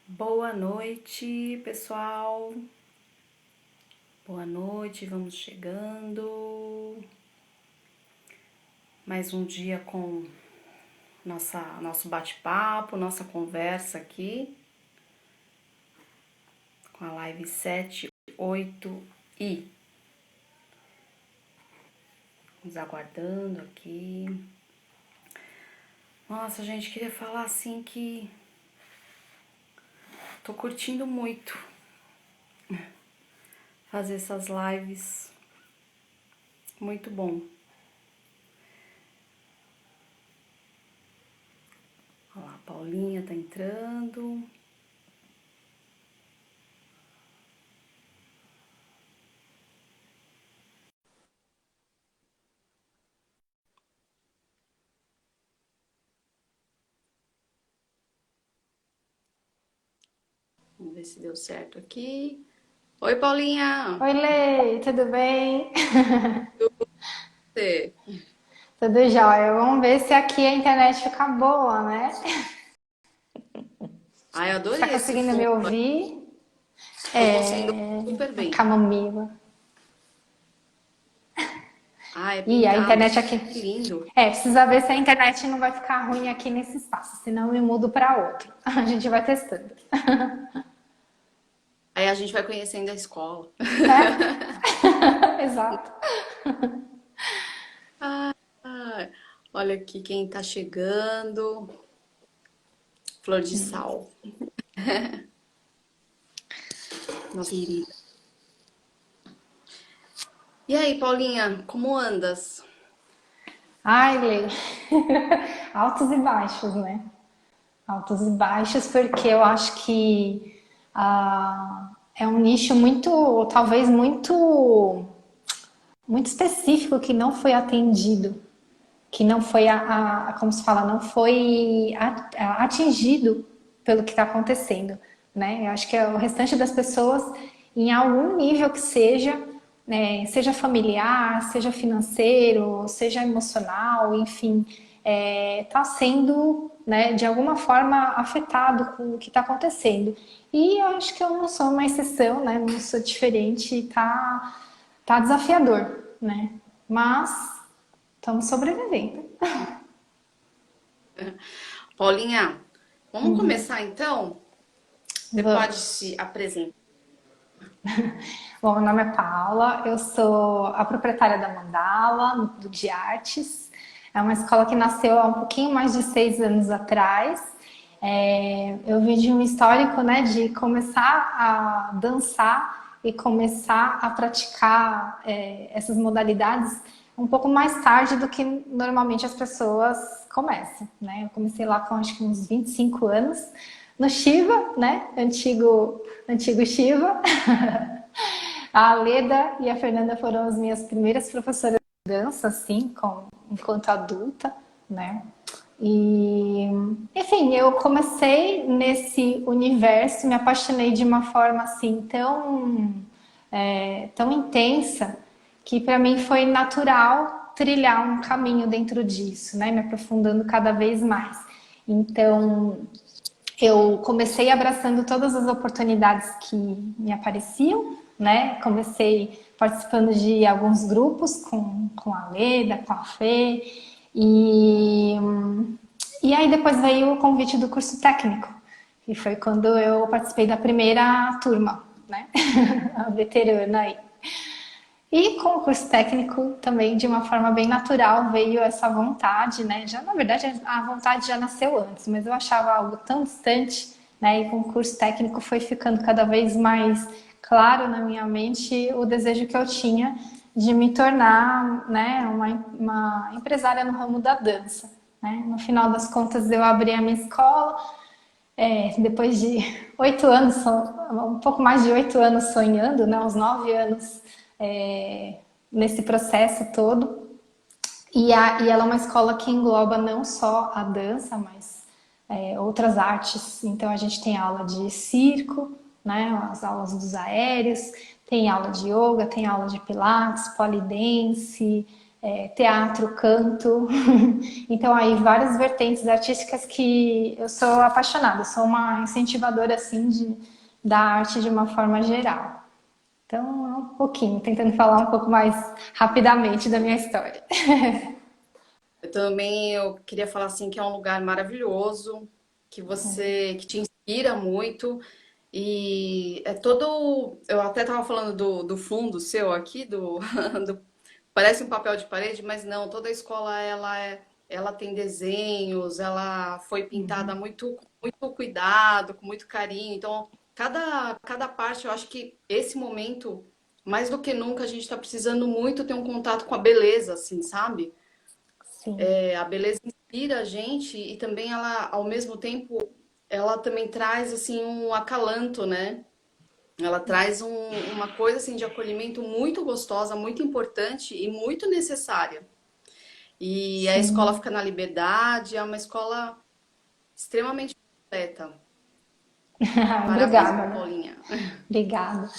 Boa noite, pessoal. Boa noite, vamos chegando. Mais um dia com nosso bate-papo, nossa conversa aqui, com a live 7, 8 e. Nos aguardando aqui. Nossa, gente, queria falar assim que tô curtindo muito fazer essas lives. Muito bom. Olha lá, a Paulinha tá entrando. Vamos ver se deu certo aqui. Oi, Paulinha! Oi, Lei, tudo bem? Você? Tudo jóia. Vamos ver se aqui a internet fica boa, né? Ai, eu Você tá adorei esse conseguindo me fundo. ouvir? Tô conseguindo É, super a bem. camomila. Ai, é E a pintado. internet aqui. Que lindo. Precisa ver se a internet não vai ficar ruim aqui nesse espaço, senão eu mudo para outro. A gente vai testando. Aí a gente vai conhecendo a escola. É? Exato. Ai, olha aqui quem tá chegando. Flor de sal. Nossa querida. E aí, Paulinha, como andas? Ai, Lei. Altos e baixos, né? Altos e baixos, porque eu acho que é um nicho muito, talvez muito específico que não foi atendido, que não foi, como se fala, não foi atingido pelo que está acontecendo, né? Eu acho que o restante das pessoas, em algum nível que seja, né, seja familiar, seja financeiro, seja emocional, enfim, está sendo, né, de alguma forma afetado com o que está acontecendo. E eu acho que eu não sou uma exceção, né? Não sou diferente, tá desafiador, né? Mas estamos sobrevivendo. Paulinha, vamos começar então? Você pode Vamos. se apresentar? Bom, meu nome é Paula, eu sou a proprietária da Mandala, Núcleo de Artes. É uma escola que nasceu há um pouquinho mais de 6 anos atrás. Eu vim de um histórico, né, de começar a dançar e começar a praticar essas modalidades um pouco mais tarde do que normalmente as pessoas começam, né? Eu comecei lá com acho que uns 25 anos no Shiva, né? Antigo Shiva. A Leda e a Fernanda foram as minhas primeiras professoras de dança, assim, enquanto adulta, né? E, enfim, eu comecei nesse universo, me apaixonei de uma forma assim tão intensa que para mim foi natural trilhar um caminho dentro disso, né? Me aprofundando cada vez mais. Então, eu comecei abraçando todas as oportunidades que me apareciam, né? Comecei participando de alguns grupos com a Leda, com a Fê, e, e aí depois veio o convite do curso técnico, e foi quando eu participei da primeira turma, né? A veterana aí. E com o curso técnico também, de uma forma bem natural, veio essa vontade, né? Já, na verdade, a vontade já nasceu antes, mas eu achava algo tão distante, né? E com o curso técnico foi ficando cada vez mais claro na minha mente o desejo que eu tinha de me tornar, né, uma empresária no ramo da dança, né? No final das contas, eu abri a minha escola, depois de 8 anos, um pouco mais de 8 anos sonhando, né, uns 9 anos nesse processo todo. E ela é uma escola que engloba não só a dança, mas outras artes. Então a gente tem aula de circo, né, as aulas dos aéreos, tem aula de yoga, tem aula de pilates, polidense, teatro, canto. Então aí várias vertentes artísticas que eu sou apaixonada, sou uma incentivadora assim da arte de uma forma geral. Então, é um pouquinho, tentando falar um pouco mais rapidamente da minha história. Eu queria falar assim que é um lugar maravilhoso, que te inspira muito e é todo, eu até estava falando do fundo seu aqui, parece um papel de parede, mas não, toda a escola ela tem desenhos, ela foi pintada muito com muito cuidado, com muito carinho. Então, cada parte, eu acho que esse momento, mais do que nunca, a gente está precisando muito ter um contato com a beleza, assim, sabe? Sim, A beleza inspira a gente e também ela, ao mesmo tempo, ela também traz assim um acalanto, né? Ela traz uma coisa assim de acolhimento muito gostosa, muito importante e muito necessária. E a escola sim. fica na Liberdade, é uma escola extremamente completa. Parabéns, Obrigada, né? Paulinha. Obrigada.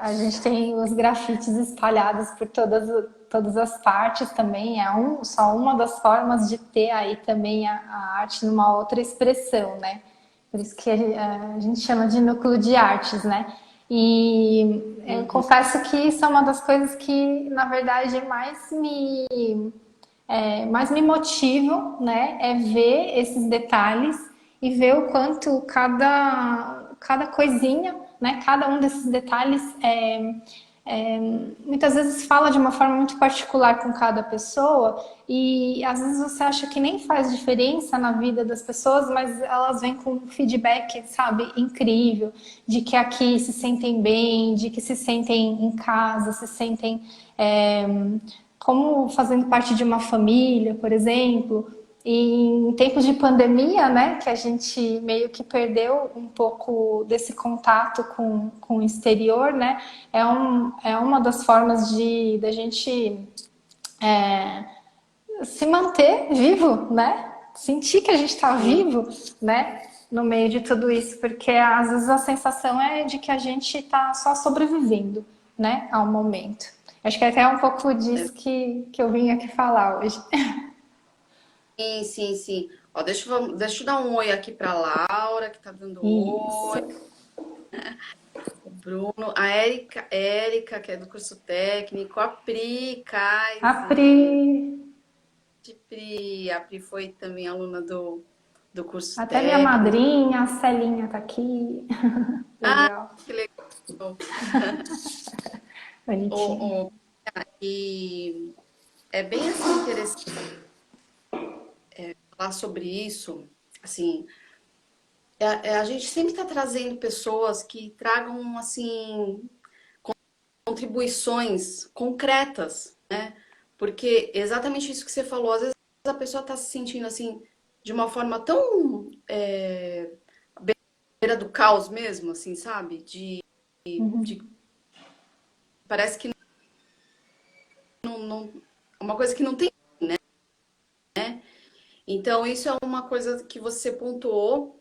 A gente tem os grafites espalhados por todas as partes também. Só uma das formas de ter aí também a arte numa outra expressão, né? Por isso que a gente chama de núcleo de artes, né? E eu Uhum. confesso que isso é uma das coisas que, na verdade, mais me motivam, né? É ver esses detalhes e ver o quanto cada coisinha, né? Cada um desses detalhes muitas vezes fala de uma forma muito particular com cada pessoa e às vezes você acha que nem faz diferença na vida das pessoas, mas elas vêm com um feedback, sabe, incrível, de que aqui se sentem bem, de que se sentem em casa, se sentem como fazendo parte de uma família, por exemplo. E em tempos de pandemia, né, que a gente meio que perdeu um pouco desse contato com o exterior, né, é uma das formas da gente se manter vivo, né, sentir que a gente está Sim. vivo, né, no meio de tudo isso, porque às vezes a sensação é de que a gente está só sobrevivendo, né, ao momento. Acho que é até um pouco disso que eu vim aqui falar hoje. Sim, sim, sim. Ó, deixa eu dar um oi aqui para Laura, que tá dando Isso. oi. O Bruno, a Érica, que é do curso técnico, a Pri, A Pri, Kaise, a Pri foi também aluna do curso até minha técnico. madrinha, a Celinha tá aqui. Ah, Legal. que legal. Bonitinha. O, o, e é bem assim interessante falar sobre isso. Assim, a gente sempre está trazendo pessoas que tragam assim contribuições concretas, né? Porque exatamente isso que você falou, às vezes a pessoa está se sentindo assim de uma forma tão à beira do caos mesmo, assim, sabe? De parece que não uma coisa que não tem, né? Então isso é uma coisa que você pontuou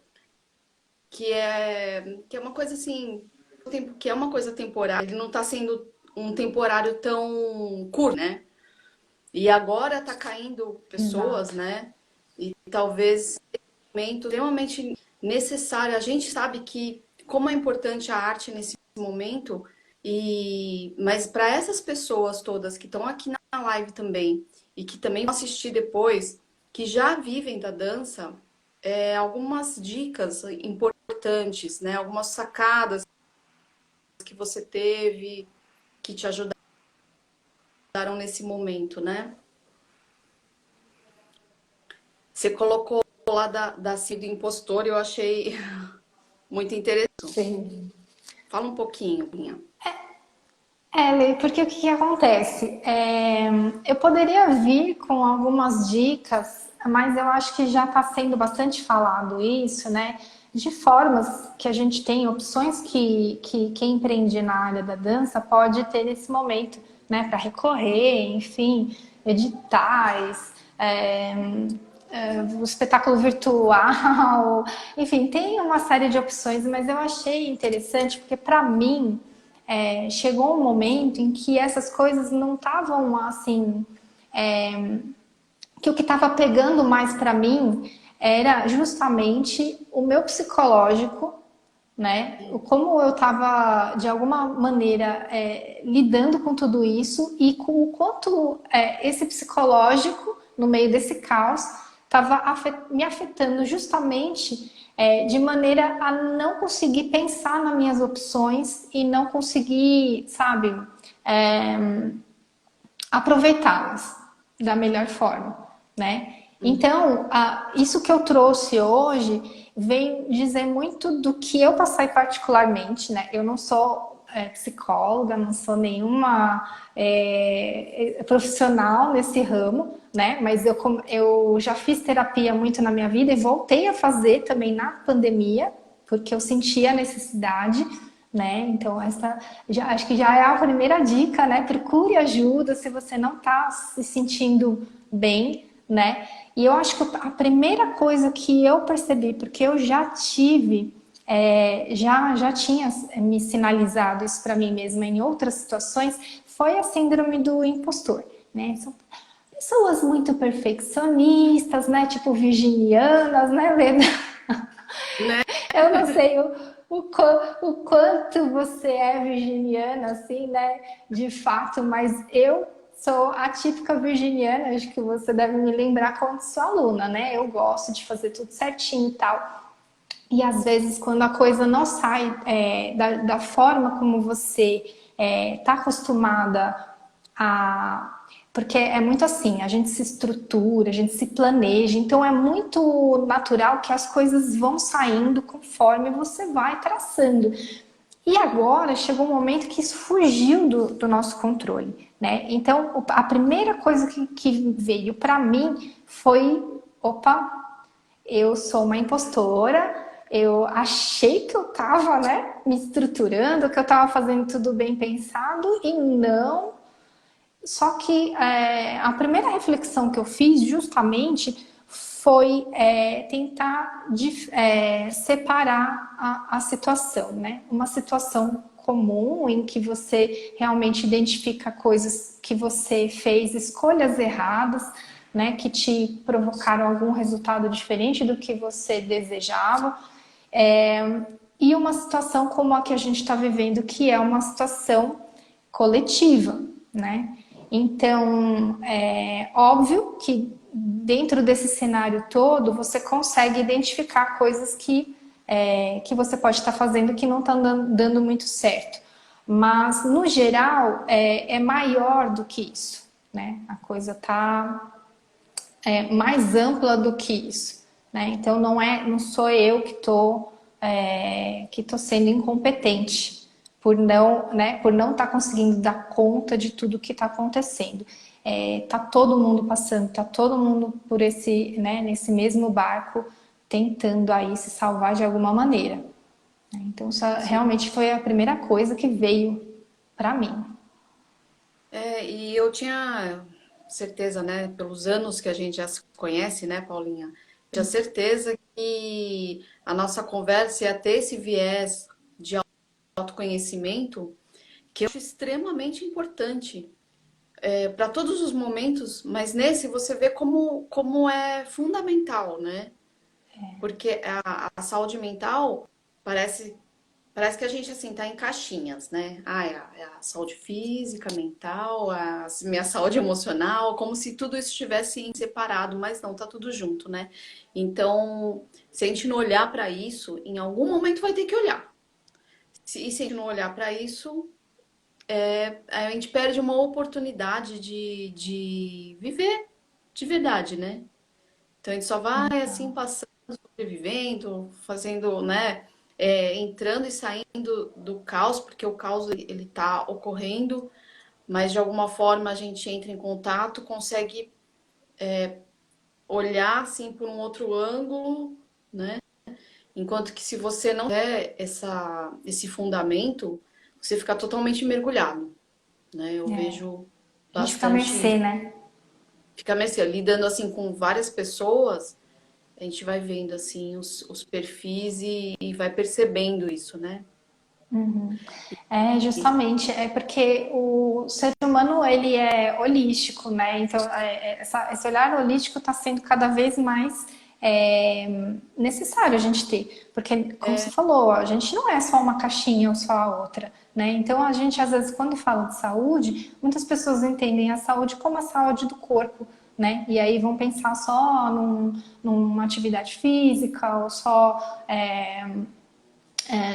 que é uma coisa assim, que é uma coisa temporária. Ele não está sendo um temporário tão curto, né? E agora tá caindo pessoas, Exato. né? E talvez momento extremamente necessário. A gente sabe que como é importante a arte nesse momento, mas para essas pessoas todas que estão aqui na live também e que também vão assistir depois, que já vivem da dança, algumas dicas importantes, né? Algumas sacadas que você teve que te ajudaram nesse momento, né? Você colocou lá da Cida Impostor, eu achei muito interessante. Sim. Fala um pouquinho, Binha. Lê, porque o que, que acontece? Eu poderia vir com algumas dicas, mas eu acho que já está sendo bastante falado isso, né? De formas que a gente tem, opções que quem empreende na área da dança pode ter nesse momento, né? Para recorrer, enfim, editais, o espetáculo virtual, enfim, tem uma série de opções, mas eu achei interessante porque para mim chegou um momento em que essas coisas não estavam assim. que o que estava pegando mais para mim era justamente o meu psicológico, né? Como eu estava, de alguma maneira, lidando com tudo isso e com o quanto esse psicológico, no meio desse caos, estava me afetando justamente de maneira a não conseguir pensar nas minhas opções e não conseguir, sabe, aproveitá-las da melhor forma, né? Então, isso que eu trouxe hoje vem dizer muito do que eu passei particularmente, né? Eu não sou psicóloga, não sou nenhuma profissional nesse ramo, né? Mas eu já fiz terapia muito na minha vida e voltei a fazer também na pandemia, porque eu sentia a necessidade, né? Então, acho que já é a primeira dica, né? Procure ajuda se você não está se sentindo bem, né? E eu acho que a primeira coisa que eu percebi, porque eu já tive, já tinha me sinalizado isso para mim mesma em outras situações, foi a síndrome do impostor, né? São pessoas muito perfeccionistas, né? Tipo virginianas, né, Leda? Né? Eu não sei o quanto você é virginiana, assim, né? De fato, mas eu sou a típica virginiana, acho que você deve me lembrar quando sou aluna, né? Eu gosto de fazer tudo certinho e tal. E às vezes, quando a coisa não sai da forma como você está acostumada a. Porque é muito assim, a gente se estrutura, a gente se planeja, então é muito natural que as coisas vão saindo conforme você vai traçando. E agora chegou um momento que isso fugiu do nosso controle, né? Então, a primeira coisa que veio para mim foi: opa, eu sou uma impostora, eu achei que eu estava, né, me estruturando, que eu estava fazendo tudo bem pensado e não. Só que a primeira reflexão que eu fiz justamente foi tentar separar a situação, né? Uma situação comum em que você realmente identifica coisas que você fez, escolhas erradas, né? Que te provocaram algum resultado diferente do que você desejava. E uma situação como a que a gente está vivendo, que é uma situação coletiva, né? Então, é óbvio que dentro desse cenário todo, você consegue identificar coisas que você pode estar fazendo que não estão dando muito certo. Mas, no geral, é maior do que isso, né? A coisa está mais ampla do que isso, né? Então, não sou eu que tô sendo incompetente por não estar conseguindo dar conta de tudo que está acontecendo. Tá todo mundo passando, tá todo mundo por nesse mesmo barco, tentando aí se salvar de alguma maneira. Então, isso Sim. realmente foi a primeira coisa que veio para mim. E eu tinha certeza, né, pelos anos que a gente já se conhece, né, Paulinha? Tinha certeza que a nossa conversa ia ter esse viés de autoconhecimento que eu acho extremamente importante para todos os momentos, mas nesse você vê como é fundamental, né? Porque a saúde mental parece, parece que a gente assim tá em caixinhas, né? É a saúde física, mental, a minha saúde emocional, como se tudo isso estivesse separado, mas não, tá tudo junto, né? Então, se a gente não olhar para isso, em algum momento vai ter que olhar. E se a gente não olhar para isso, a gente perde uma oportunidade de viver de verdade, né? Então a gente só vai assim passando, sobrevivendo, fazendo, né? Entrando e saindo do caos, porque o caos ele tá ocorrendo, mas de alguma forma a gente entra em contato, consegue olhar assim por um outro ângulo, né? Enquanto que se você não der esse fundamento, você fica totalmente mergulhado, né? Eu vejo A gente fica à bastante mercê, isso. né? Fica assim, lidando assim com várias pessoas, a gente vai vendo assim os perfis e vai percebendo isso, né? Uhum. É, justamente, é porque o ser humano, ele é holístico, né? Então, esse olhar holístico está sendo cada vez mais necessário a gente ter. Porque, como você falou, a gente não é só uma caixinha ou só a outra, né? Então, a gente, às vezes, quando fala de saúde, muitas pessoas entendem a saúde como a saúde do corpo, né? E aí vão pensar só numa atividade física ou só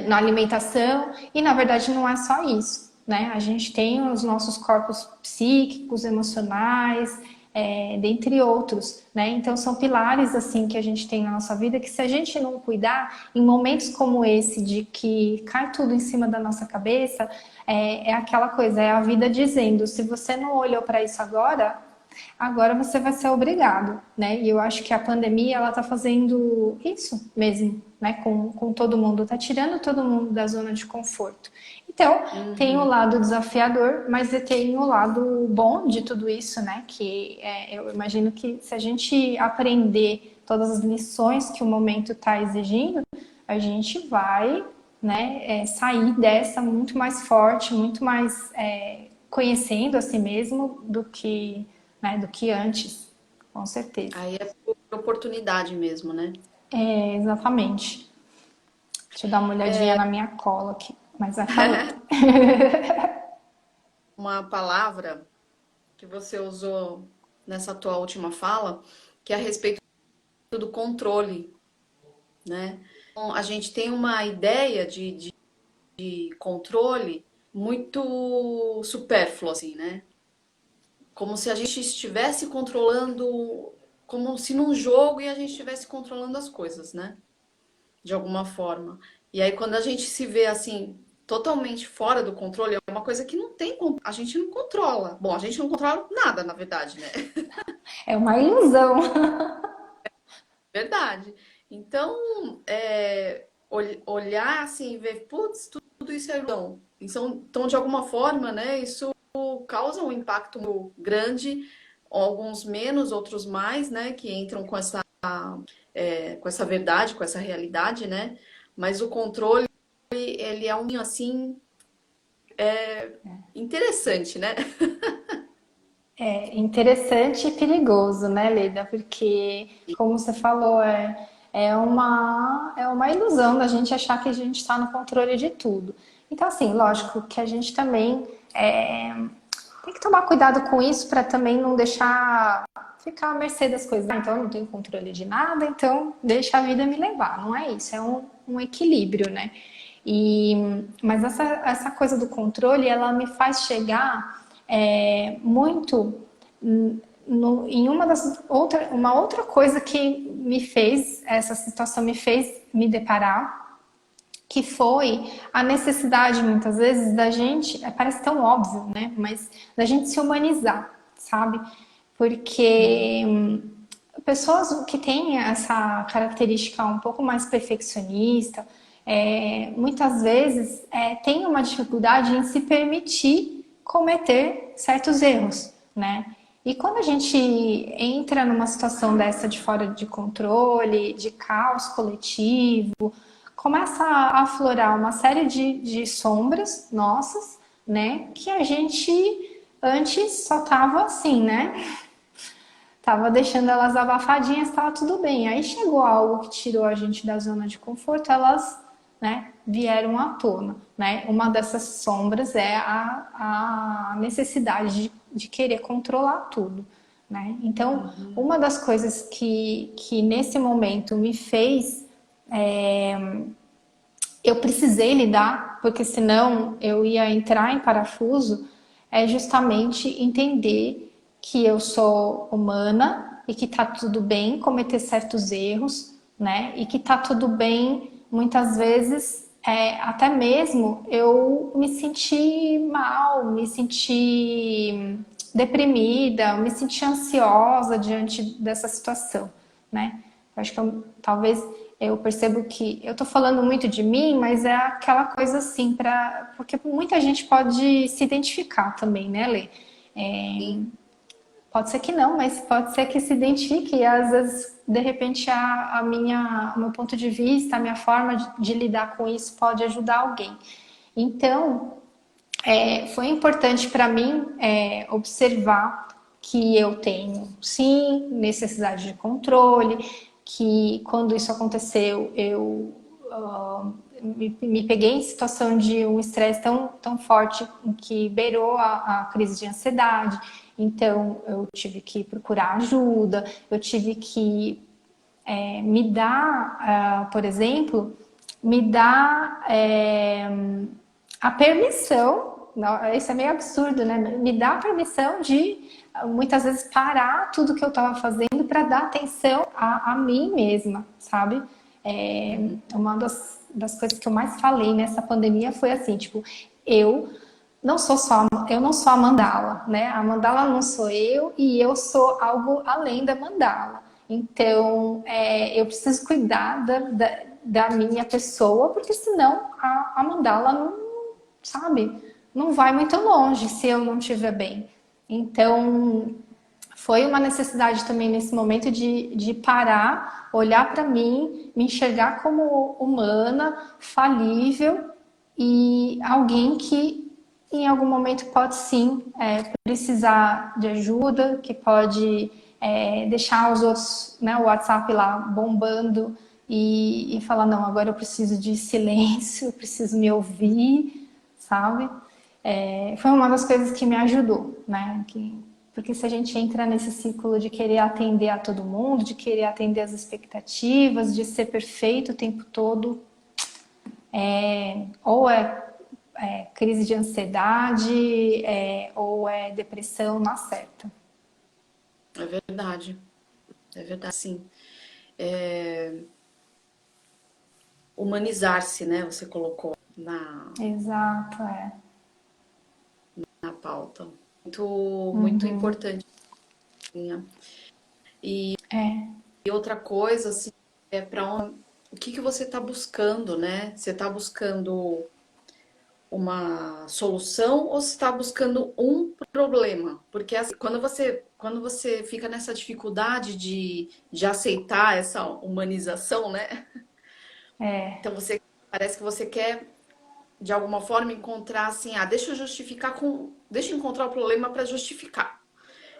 na alimentação, e na verdade não é só isso, né? A gente tem os nossos corpos psíquicos, emocionais, dentre outros, né? Então são pilares assim que a gente tem na nossa vida que se a gente não cuidar, em momentos como esse de que cai tudo em cima da nossa cabeça, é aquela coisa, é a vida dizendo, se você não olhou para isso agora, agora você vai ser obrigado, né? E eu acho que a pandemia, ela tá fazendo isso mesmo, né? Com todo mundo, tá tirando todo mundo da zona de conforto. Então, tem o Uhum. lado desafiador, mas tem o lado bom de tudo isso, né? Que eu imagino que se a gente aprender todas as lições que o momento está exigindo, a gente vai, né, sair dessa muito mais forte, muito mais conhecendo a si mesmo do que, né, do que antes, com certeza. Aí é por oportunidade mesmo, né? É, exatamente. Deixa eu dar uma olhadinha na minha cola aqui, mas vai falando. Uma palavra que você usou nessa tua última fala, que é a respeito do controle, né? Então, a gente tem uma ideia de controle muito supérfluo, assim, né? Como se a gente estivesse controlando, como se num jogo e a gente estivesse controlando as coisas, né? De alguma forma. E aí, quando a gente se vê assim, totalmente fora do controle, é uma coisa que não tem, a gente não controla. Bom, a gente não controla nada, na verdade, né? É uma ilusão. Verdade. Então, olhar assim e ver, putz, tudo isso é ilusão. Então, de alguma forma, né, isso causa um impacto grande, alguns menos, outros mais, né, que entram com essa verdade, com essa realidade, né? Mas o controle, ele é um assim interessante, né? É interessante e perigoso, né, Leda? Porque, como você falou, é uma ilusão da gente achar que a gente está no controle de tudo. Então, assim, lógico que a gente também tem que tomar cuidado com isso para também não deixar ficar à mercê das coisas. Ah, então eu não tenho controle de nada, então deixa a vida me levar. Não é isso, é um equilíbrio, né? Mas essa coisa do controle, ela me faz chegar muito em uma outra coisa que essa situação me fez me deparar, que foi a necessidade, muitas vezes, da gente, parece tão óbvio, né? Mas da gente se humanizar, sabe? Porque pessoas que têm essa característica um pouco mais perfeccionista, muitas vezes têm uma dificuldade em se permitir cometer certos erros, né? E quando a gente entra numa situação dessa de fora de controle, de caos coletivo, começa a aflorar uma série de sombras nossas, né? Que a gente antes só tava assim, né? Tava deixando elas abafadinhas, tava tudo bem. Aí chegou algo que tirou a gente da zona de conforto, elas, né, vieram à tona, né? Uma dessas sombras é a necessidade de querer controlar tudo, né? Então, uma das coisas que nesse momento me fez eu precisei lidar, porque senão eu ia entrar em parafuso, é justamente entender que eu sou humana e que tá tudo bem cometer certos erros, né? E que tá tudo bem, muitas vezes, até mesmo eu me sentir mal, me sentir deprimida, me sentir ansiosa diante dessa situação, né? Eu acho que talvez eu percebo que eu tô falando muito de mim, mas é aquela coisa assim, porque muita gente pode se identificar também, né, Lê? Sim. Pode ser que não, mas pode ser que se identifique e às vezes, de repente, o meu ponto de vista, a minha forma de lidar com isso pode ajudar alguém. Então, foi importante para mim observar que eu tenho, sim, necessidade de controle, que quando isso aconteceu, eu me peguei em situação de um estresse tão forte que beirou a crise de ansiedade. Então, eu tive que procurar ajuda, eu tive que me dar, por exemplo, me dar a permissão, isso é meio absurdo, né? Me dá a permissão de muitas vezes parar tudo que eu estava fazendo para dar atenção a mim mesma, sabe? Uma das coisas que eu mais falei nessa pandemia foi assim, tipo, eu eu não sou a mandala, né? A mandala não sou eu e eu sou algo além da mandala. Então, eu preciso cuidar da minha pessoa, porque senão a mandala não, sabe, não vai muito longe se eu não estiver bem. Então, foi uma necessidade também nesse momento de parar, olhar para mim, me enxergar como humana, falível e alguém que em algum momento pode sim precisar de ajuda, que pode deixar os outros, né, o WhatsApp lá bombando e falar, não, agora eu preciso de silêncio, eu preciso me ouvir, sabe? Foi uma das coisas que me ajudou, né? Porque se a gente entra nesse ciclo de querer atender a todo mundo, de querer atender as expectativas, de ser perfeito o tempo todo, ou crise de ansiedade, ou é depressão na certa. É verdade, sim. É, humanizar-se, né? Você colocou Exato, na pauta. Muito, muito Uhum. importante. Né? E, É, e outra coisa, assim, é o que que você está buscando, né? Você está buscando uma solução ou você está buscando um problema? Porque assim, quando você fica nessa dificuldade de aceitar essa humanização, né? é, Então você parece que você quer de alguma forma encontrar assim, deixa eu encontrar o problema para justificar.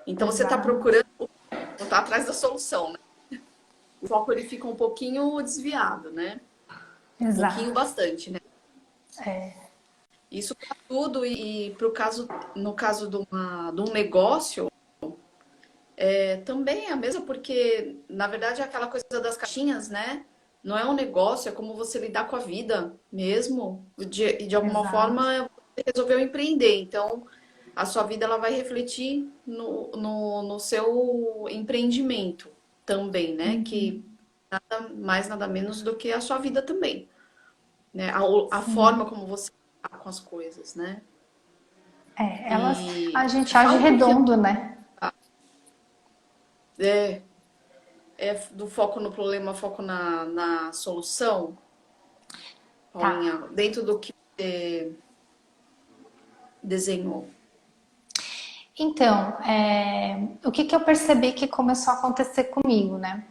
Então você está exato, procurando, não está atrás da solução, né? O foco ele fica um pouquinho desviado, né? Um pouquinho exato. bastante, né? Isso para tudo e pro caso, no caso de um negócio, também é a mesma, porque na verdade é aquela coisa das caixinhas, né? Não é um negócio, é como você lidar com a vida mesmo. E de alguma Exato. forma você resolveu empreender. Então a sua vida ela vai refletir no seu empreendimento também, né? Que nada mais, nada menos do que a sua vida também, né? A forma Sim. como você tá com as coisas, né? A E gente age fala um pouquinho redondo, né? é, do foco no problema, foco na solução, Tá. Paulinha, dentro do que você desenhou. Então, o que eu percebi que começou a acontecer comigo, né?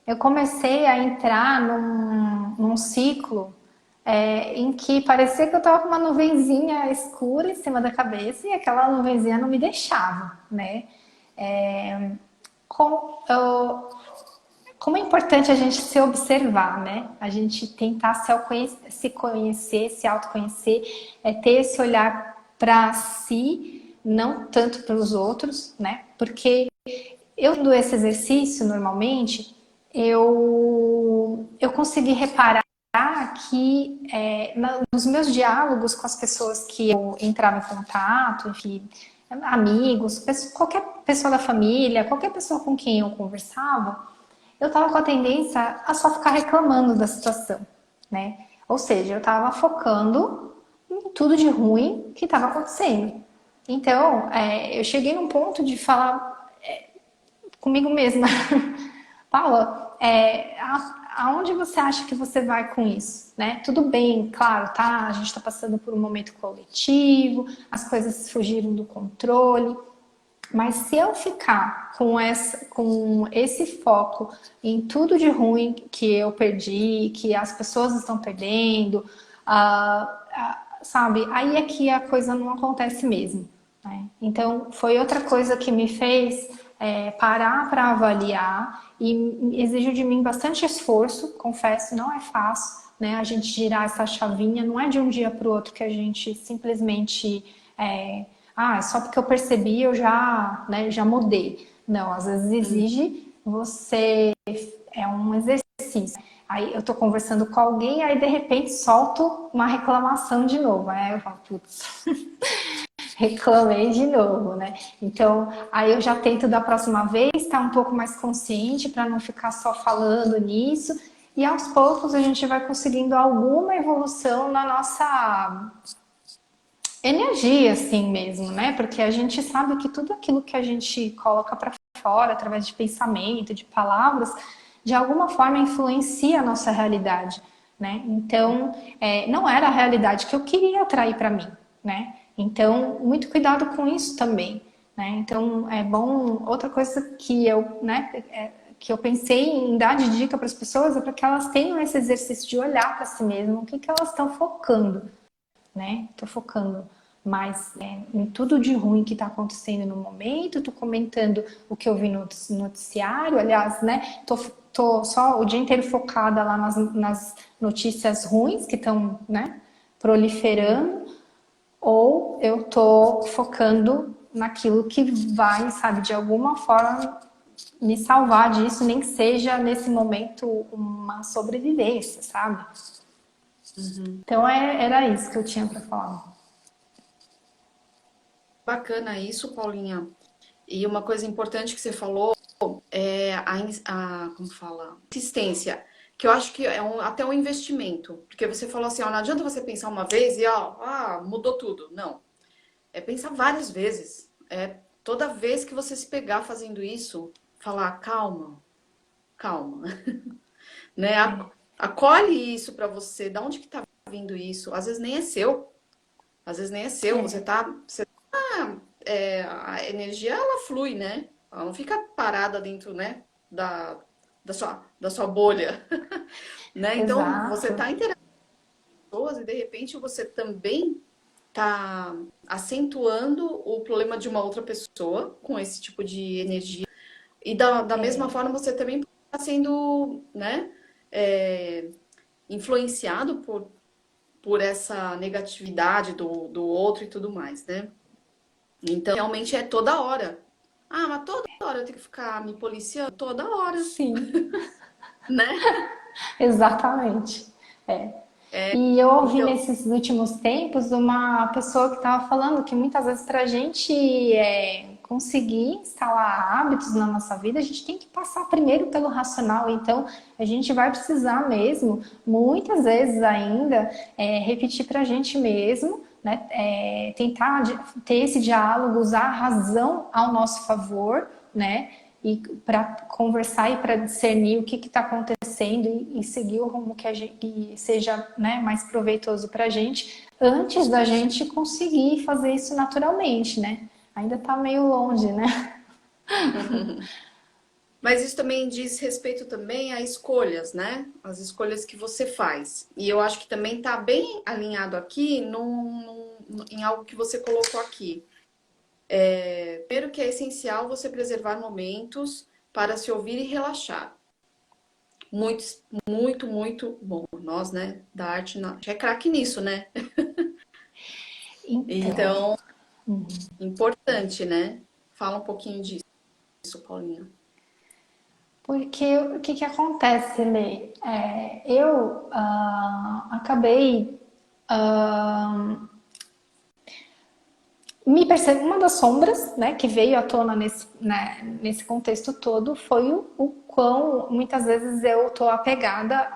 Eu comecei a entrar num ciclo em que parecia que eu estava com uma nuvenzinha escura em cima da cabeça e aquela nuvenzinha não me deixava, né? É, com, eu, como é importante a gente se observar, né? A gente tentar se conhecer, se autoconhecer, ter esse olhar para si, não tanto para os outros, né? Porque eu dou esse exercício normalmente, eu consegui reparar que nos meus diálogos com as pessoas que eu entrava em contato, enfim, amigos, qualquer pessoa da família, qualquer pessoa com quem eu conversava, eu estava com a tendência a só ficar reclamando da situação, né? Ou seja, eu estava focando em tudo de ruim que estava acontecendo. Então, eu cheguei num ponto de falar comigo mesma, Paula, aonde você acha que você vai com isso? Né? Tudo bem, claro, tá? A gente está passando por um momento coletivo, as coisas fugiram do controle, mas se eu ficar com esse foco em tudo de ruim que eu perdi, que as pessoas estão perdendo, sabe, aí é que a coisa não acontece mesmo, né? Então, foi outra coisa que me fez parar para avaliar e exigiu de mim bastante esforço, confesso, não é fácil, né? A gente girar essa chavinha, não é de um dia para o outro que a gente simplesmente só porque eu percebi eu já, né, já mudei. Não, às vezes exige você, é um exercício. Aí eu tô conversando com alguém, aí de repente solto uma reclamação de novo. Aí eu falo, putz, reclamei de novo, né? Então, aí eu já tento da próxima vez estar um pouco mais consciente para não ficar só falando nisso. E aos poucos a gente vai conseguindo alguma evolução na nossa energia, assim mesmo, né? Porque a gente sabe que tudo aquilo que a gente coloca para fora, através de pensamento, de palavras, de alguma forma influencia a nossa realidade, né? Então, não era a realidade que eu queria atrair para mim, né? Então, muito cuidado com isso também, né? Então, é bom. Outra coisa que eu, né? Que eu pensei em dar de dica para as pessoas é para que elas tenham esse exercício de olhar para si mesmas, o que que elas estão focando, né? Tô focando mais em tudo de ruim que está acontecendo no momento, tô comentando o que eu vi no noticiário, aliás, né? Tô só o dia inteiro focada lá nas notícias ruins que estão, né, proliferando, ou eu tô focando naquilo que vai, sabe, de alguma forma me salvar disso, nem que seja nesse momento uma sobrevivência, sabe? Uhum. Então era isso que eu tinha para falar. Bacana isso, Paulinha. E uma coisa importante que você falou é como fala? Insistência, que eu acho que é até um investimento. Porque você falou assim, ó, não adianta você pensar uma vez e, ó, mudou tudo. Não. É pensar várias vezes. É toda vez que você se pegar fazendo isso, falar, calma, calma, né? Acolhe isso pra você. Da onde que tá vindo isso? Às vezes nem é seu. Às vezes nem é seu. É, A energia, ela flui, né? Ela não fica parada dentro, né? Da, da sua bolha, né? Então, você exato. tá interagindo com pessoas e de repente você também tá acentuando o problema de uma outra pessoa com esse tipo de energia. E da mesma É, forma, você também está sendo, né, é, influenciado por essa negatividade do outro e tudo mais, né? Então, realmente é toda hora. Ah, mas toda hora eu tenho que ficar me policiando? Toda hora, sim, né? exatamente. É. E eu ouvi Então, nesses últimos tempos uma pessoa que estava falando que muitas vezes para a gente conseguir instalar hábitos na nossa vida, a gente tem que passar primeiro pelo racional. Então, a gente vai precisar mesmo, muitas vezes ainda, repetir para a gente mesmo, né? Tentar ter esse diálogo, usar a razão ao nosso favor, né? E para conversar e para discernir o que está acontecendo e seguir o rumo que a gente, que seja, né, mais proveitoso para a gente, antes da gente conseguir fazer isso naturalmente, né? Ainda está meio longe, né? mas isso também diz respeito também a escolhas, né? As escolhas que você faz. E eu acho que também está bem alinhado aqui em algo que você colocou aqui. Primeiro que é essencial você preservar momentos para se ouvir e relaxar. Muito, muito bom. Nós, né, da arte, a gente é craque nisso, né? Então, Então, importante, né? Fala um pouquinho disso, Paulinha. porque o que acontece, Lê? Eu acabei me percebo uma das sombras, né, que veio à tona nesse, né, nesse contexto todo foi o quão muitas vezes eu estou apegada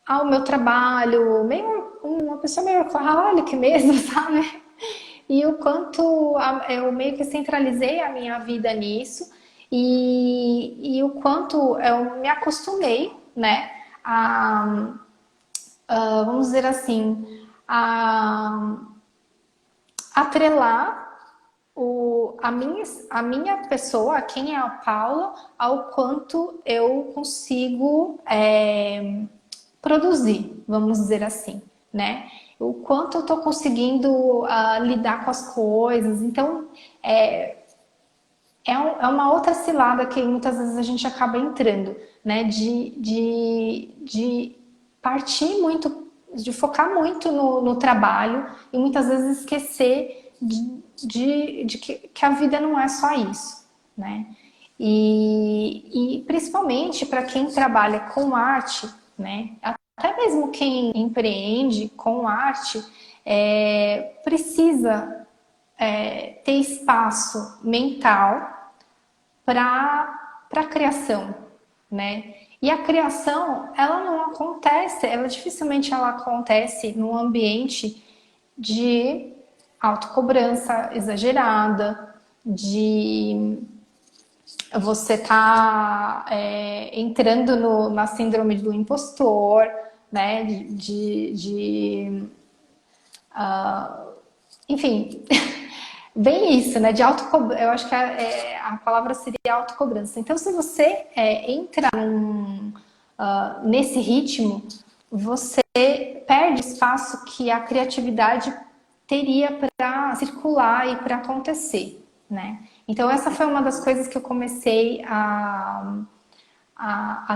ao meu trabalho, meio uma pessoa meio workaholic mesmo, sabe? E o quanto eu meio que centralizei a minha vida nisso e o quanto eu me acostumei, né, vamos dizer assim, a atrelar a minha pessoa, quem é a Paula, ao quanto eu consigo produzir, vamos dizer assim. né? O quanto eu estou conseguindo lidar com as coisas. Então, é uma outra cilada que muitas vezes a gente acaba entrando, né? De partir muito, de focar muito no trabalho e muitas vezes esquecer que a vida não é só isso, né? E principalmente para quem trabalha com arte, né? Até mesmo quem empreende com arte, precisa ter espaço mental para a criação, né? E a criação, ela não acontece, ela dificilmente ela acontece num ambiente de autocobrança exagerada, de você tá entrando na síndrome do impostor, né? Enfim, bem isso, né? De autocobrança. Eu acho que a palavra seria autocobrança. Então, se você entra nesse ritmo, você perde espaço que a criatividade teria para circular e para acontecer, né? Então, essa foi uma das coisas que eu comecei a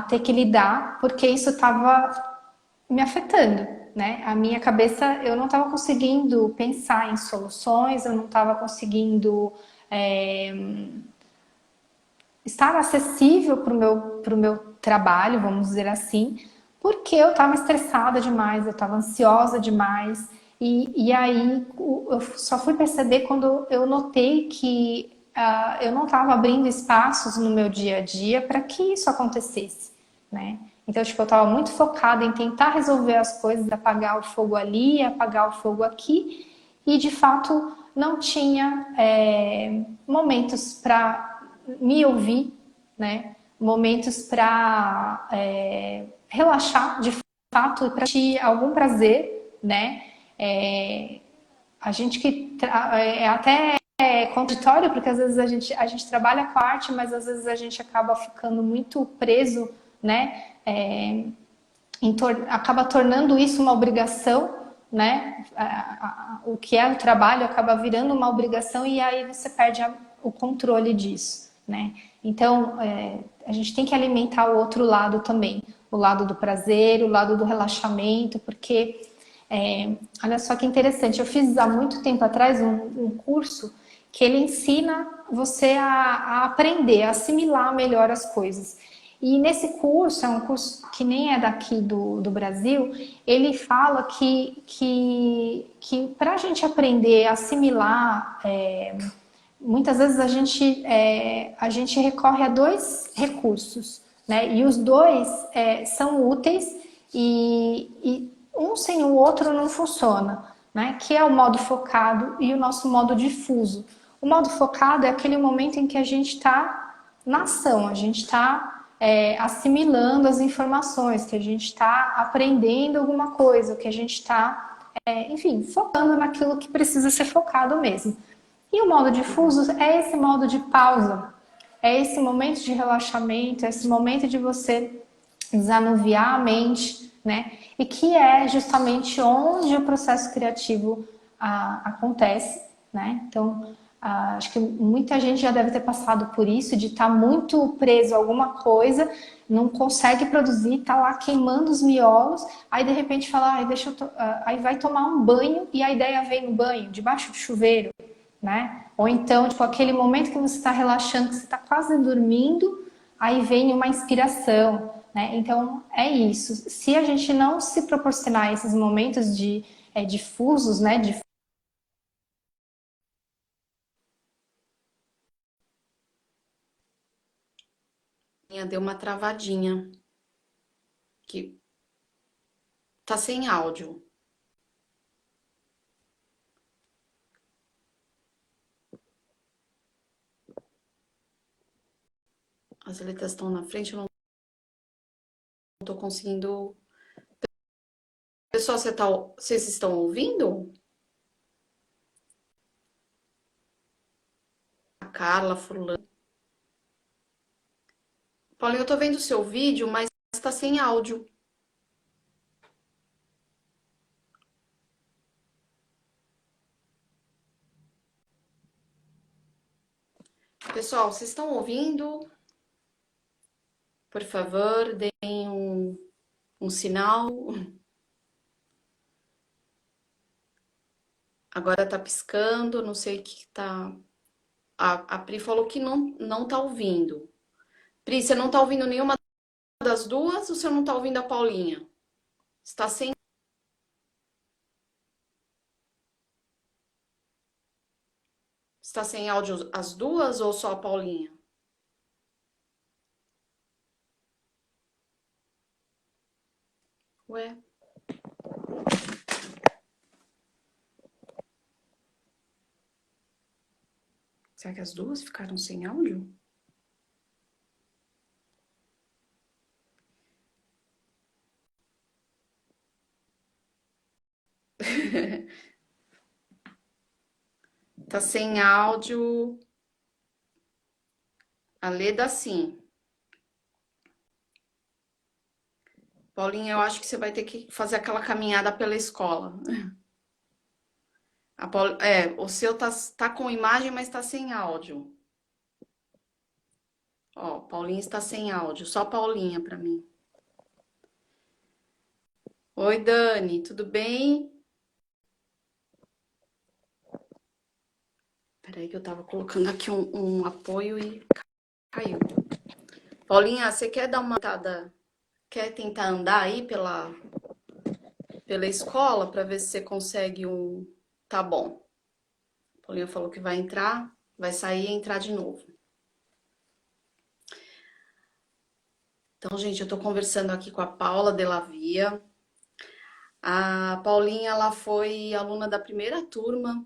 ter que lidar, porque isso estava me afetando, né? A minha cabeça, eu não estava conseguindo pensar em soluções, eu não estava conseguindo estar acessível para o meu trabalho, vamos dizer assim, porque eu estava estressada demais, eu estava ansiosa demais, e aí eu só fui perceber quando eu notei que eu não estava abrindo espaços no meu dia a dia para que isso acontecesse, né? Então, tipo, eu estava muito focada em tentar resolver as coisas, apagar o fogo ali, apagar o fogo aqui, e de fato não tinha momentos para me ouvir, né? Momentos para relaxar de fato e para ter algum prazer, né? É, a gente que é até contraditório, porque às vezes a gente trabalha com a arte, mas às vezes a gente acaba ficando muito preso, né? Acaba tornando isso uma obrigação, né? O que é o trabalho acaba virando uma obrigação e aí você perde o controle disso, né? Então, a gente tem que alimentar o outro lado também, o lado do prazer, o lado do relaxamento, porque olha só que interessante, eu fiz há muito tempo atrás um curso que ele ensina você a aprender, a assimilar melhor as coisas. E nesse curso, é um curso que nem é daqui do Brasil, ele fala que para a gente aprender a assimilar, muitas vezes a gente recorre a dois recursos, né? E os dois são úteis e um sem o outro não funciona, né? Que é o modo focado e o nosso modo difuso. O modo focado é aquele momento em que a gente está na ação, a gente está assimilando as informações, que a gente está aprendendo alguma coisa, que a gente está, enfim, focando naquilo que precisa ser focado mesmo. E o modo difuso é esse modo de pausa, é esse momento de relaxamento, é esse momento de você desanuviar a mente, né? E que é justamente onde o processo criativo acontece, né? Então, acho que muita gente já deve ter passado por isso, de estar muito preso a alguma coisa, não consegue produzir, tá lá queimando os miolos, aí de repente fala, aí vai tomar um banho e a ideia vem no banho, debaixo do chuveiro, né? Ou então, tipo, aquele momento que você está relaxando, que você está quase dormindo, aí vem uma inspiração, né? Então, é isso. Se a gente não se proporcionar esses momentos difusos, né? Deu uma travadinha, que tá sem áudio. As letras estão na frente, eu não tô conseguindo. Pessoal, vocês estão ouvindo? A Carla, Fulano. Paulinho, eu tô vendo o seu vídeo, mas tá sem áudio. Pessoal, vocês estão ouvindo? Por favor, deem um sinal. Agora tá piscando, não sei o que tá. A Pri falou que não tá ouvindo. Pri, você não tá ouvindo nenhuma das duas ou você não tá ouvindo a Paulinha? Está sem, está sem áudio as duas ou só a Paulinha? Ué, será que as duas ficaram sem áudio? Tá sem áudio. A Leda, sim. Paulinha, eu acho que você vai ter que fazer aquela caminhada pela escola. O seu tá com imagem, mas tá sem áudio. Ó, Paulinha está sem áudio. Só Paulinha para mim. Oi, Dani, tudo bem? Peraí que eu tava colocando aqui um apoio e caiu. Paulinha, você quer dar uma tentada? Quer tentar andar aí pela escola para ver se você consegue um. Tá bom. Paulinha falou que vai entrar, vai sair e entrar de novo. Então, gente, eu tô conversando aqui com a Paula Delavia. A Paulinha, ela foi aluna da primeira turma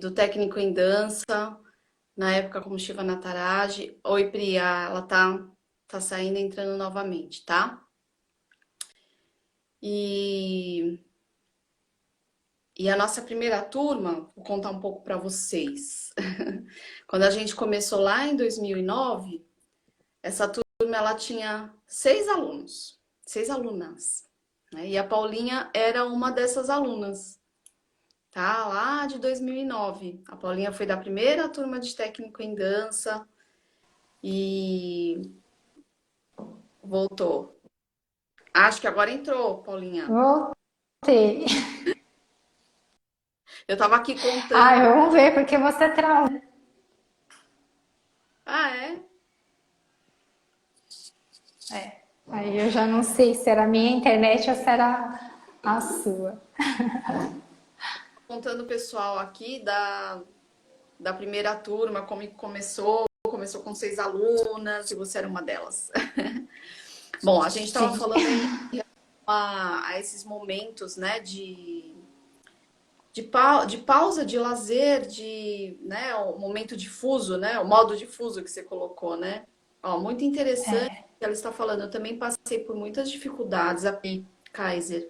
do técnico em dança, na época como Shiva Nataraji. Oi, Priya, ela tá saindo e entrando novamente, tá? E a nossa primeira turma, vou contar um pouco para vocês. Quando a gente começou lá em 2009, essa turma ela tinha 6 alunos, 6 alunas, né? E a Paulinha era uma dessas alunas, tá? Lá de 2009. A Paulinha foi da primeira turma de técnico em dança e voltou. Acho que agora entrou, Paulinha. Voltei. Eu tava aqui contando. Ai, vamos ver, porque você trava. Ah, é? É. Aí eu já não sei se era a minha internet ou se era a sua. Contando o pessoal aqui da primeira turma, como que começou. Começou com 6 alunas e você era uma delas. Bom, a gente estava Sim. falando aí a esses momentos, né, de pausa, de lazer, né, o momento difuso, né, o modo difuso que você colocou, né? Ó, muito interessante o que ela está falando. Eu também passei por muitas dificuldades, a Pi Kaiser,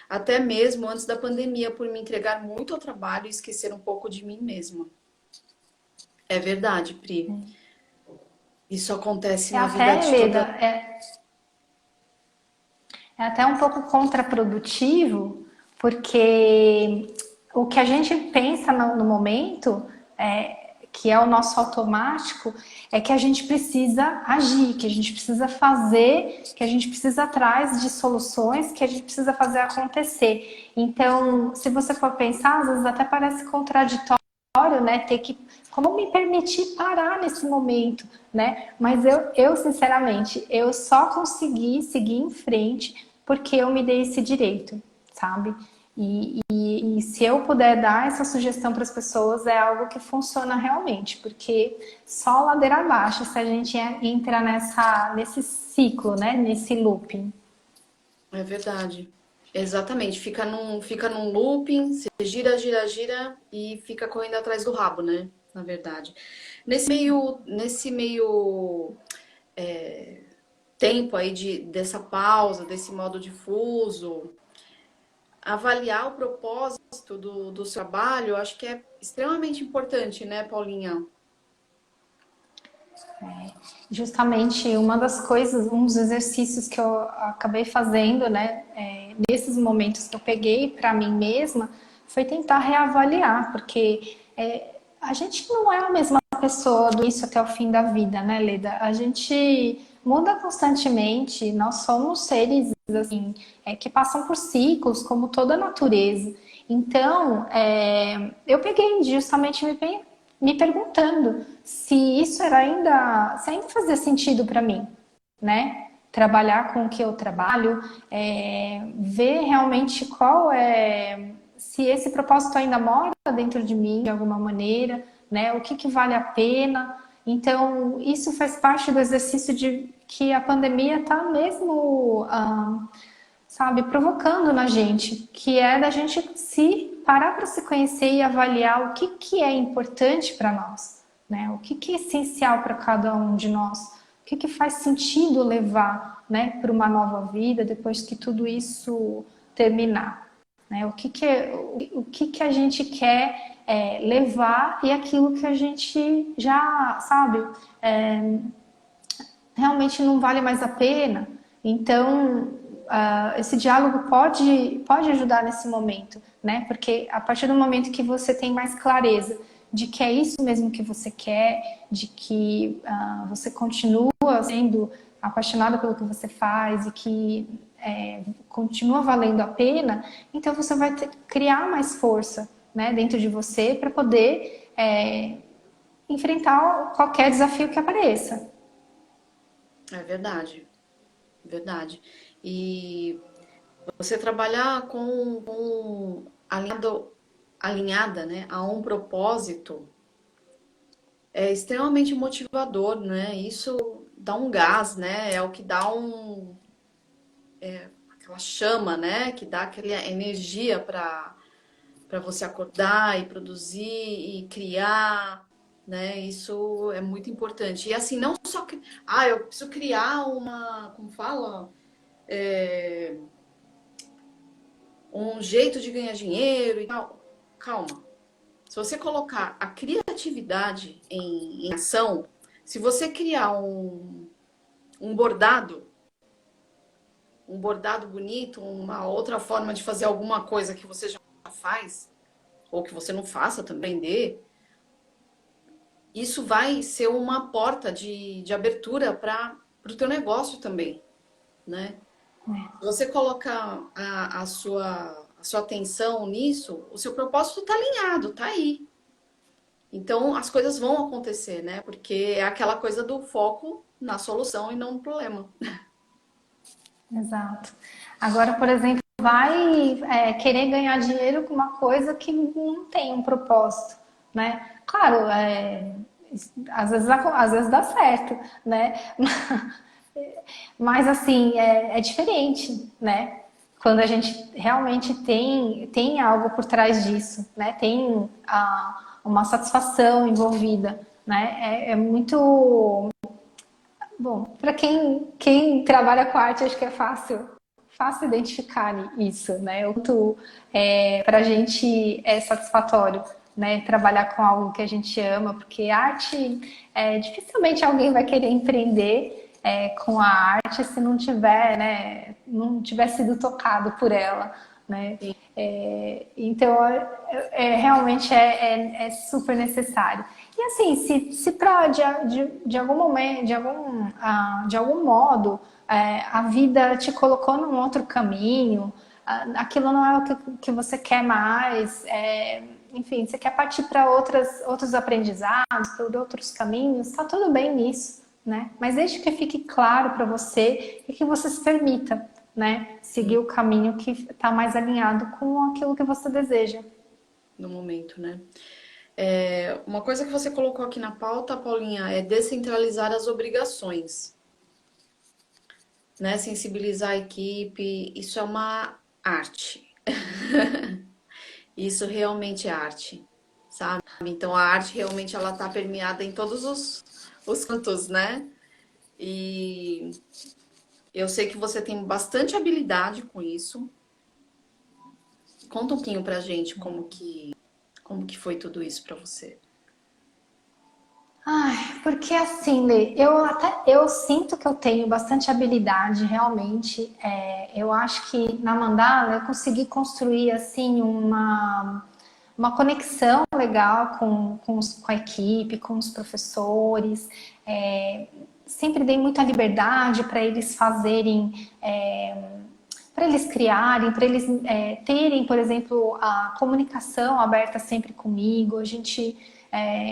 até mesmo antes da pandemia, por me entregar muito ao trabalho e esquecer um pouco de mim mesma. É verdade, Pri. Isso acontece É na vida até, de Leda, toda. é até um pouco contraprodutivo, porque o que a gente pensa no momento, que é o nosso automático, é que a gente precisa agir, que a gente precisa fazer, que a gente precisa atrás de soluções, que a gente precisa fazer acontecer. Então, se você for pensar, às vezes até parece contraditório, né, ter que, como me permitir parar nesse momento, né? Mas eu sinceramente, eu só consegui seguir em frente porque eu me dei esse direito, sabe? E se eu puder dar essa sugestão para as pessoas, é algo que funciona realmente, porque só ladeira abaixo se a gente entra nesse ciclo, né? Nesse looping. É verdade. Exatamente. Fica num looping, você gira, gira, gira e fica correndo atrás do rabo, né? Na verdade. Nesse meio tempo aí dessa pausa, desse modo difuso, avaliar o propósito do seu trabalho, eu acho que é extremamente importante, né, Paulinha? Justamente uma das coisas, um dos exercícios que eu acabei fazendo, né, nesses momentos que eu peguei para mim mesma, foi tentar reavaliar, porque a gente não é a mesma pessoa do início até o fim da vida, né, Leda? A gente muda constantemente, nós somos seres assim, que passam por ciclos, como toda a natureza. Então, eu peguei justamente me perguntando se isso era ainda, se ainda fazia sentido para mim, né? Trabalhar com o que eu trabalho, ver realmente qual é, se esse propósito ainda mora dentro de mim de alguma maneira, né? O que que vale a pena. Então, isso faz parte do exercício de que a pandemia está mesmo, sabe, provocando na gente, que é da gente se parar para se conhecer e avaliar o que que é importante para nós, né? O que que é essencial para cada um de nós, o que que faz sentido levar, né, para uma nova vida depois que tudo isso terminar, né? O que que a gente quer levar e aquilo que a gente já sabe realmente não vale mais a pena. Então, esse diálogo pode ajudar nesse momento, né? Porque a partir do momento que você tem mais clareza de que é isso mesmo que você quer, de que você continua sendo apaixonada pelo que você faz e que continua valendo a pena, então você vai criar mais força, né, dentro de você para poder enfrentar qualquer desafio que apareça. É verdade, verdade. E você trabalhar alinhada, né, a um propósito é extremamente motivador, né? Isso dá um gás, né? É o que dá aquela chama, né? Que dá aquela energia para você acordar e produzir e criar, né? Isso é muito importante. E assim, não só eu preciso criar como fala, um jeito de ganhar dinheiro e tal. Calma. Se você colocar a criatividade em ação, se você criar um um bordado bonito, uma outra forma de fazer alguma coisa que você já faz, ou que você não faça também isso vai ser uma porta de abertura para o teu negócio também, né? Se você colocar a sua atenção nisso, o seu propósito está alinhado, está aí. Então as coisas vão acontecer, né? Porque é aquela coisa do foco na solução e não no problema. Exato. Agora, por exemplo, vai querer ganhar dinheiro com uma coisa que não tem um propósito, né? Claro, às vezes dá certo, né? Mas assim, é diferente, né? Quando a gente realmente tem algo por trás disso, né? Tem uma satisfação envolvida, né? É muito bom. Para quem trabalha com arte, acho que é fácil identificar isso, né? Para a gente é satisfatório, né? Trabalhar com algo que a gente ama, porque arte, dificilmente alguém vai querer empreender com a arte se não tiver, né? Não tiver sido tocado por ela, né? Então, realmente é super necessário. E assim, se para de algum momento, de algum modo, a vida te colocou num outro caminho, aquilo não é o que você quer mais, enfim, você quer partir para outros aprendizados, para outros caminhos, tá tudo bem nisso, né? Mas desde que fique claro para você e que você se permita, né, seguir o caminho que está mais alinhado com aquilo que você deseja. No momento, né? Uma coisa que você colocou aqui na pauta, Paulinha, é descentralizar as obrigações, né? Sensibilizar a equipe, isso é uma arte. Isso realmente é arte, sabe? Então a arte realmente ela tá permeada em todos os cantos, né? E eu sei que você tem bastante habilidade com isso. Conta um pouquinho pra gente como que foi tudo isso pra você. Ai, porque assim, Lê, eu sinto que eu tenho bastante habilidade, realmente. Eu acho que na mandala eu consegui construir assim uma conexão legal com a equipe, com os professores. Sempre dei muita liberdade para eles fazerem, para eles criarem, para eles terem, por exemplo, a comunicação aberta sempre comigo. A gente,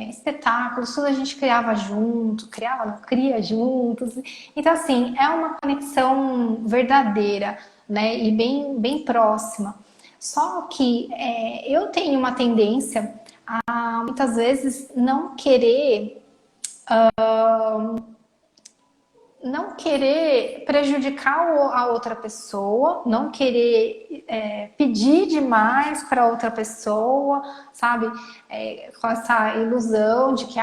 espetáculos, tudo a gente criava junto, criava, não, cria juntos. Então, assim, é uma conexão verdadeira, né, e bem próxima. Só que eu tenho uma tendência a muitas vezes não querer prejudicar a outra pessoa, não querer pedir demais para outra pessoa, sabe? Com essa ilusão de que,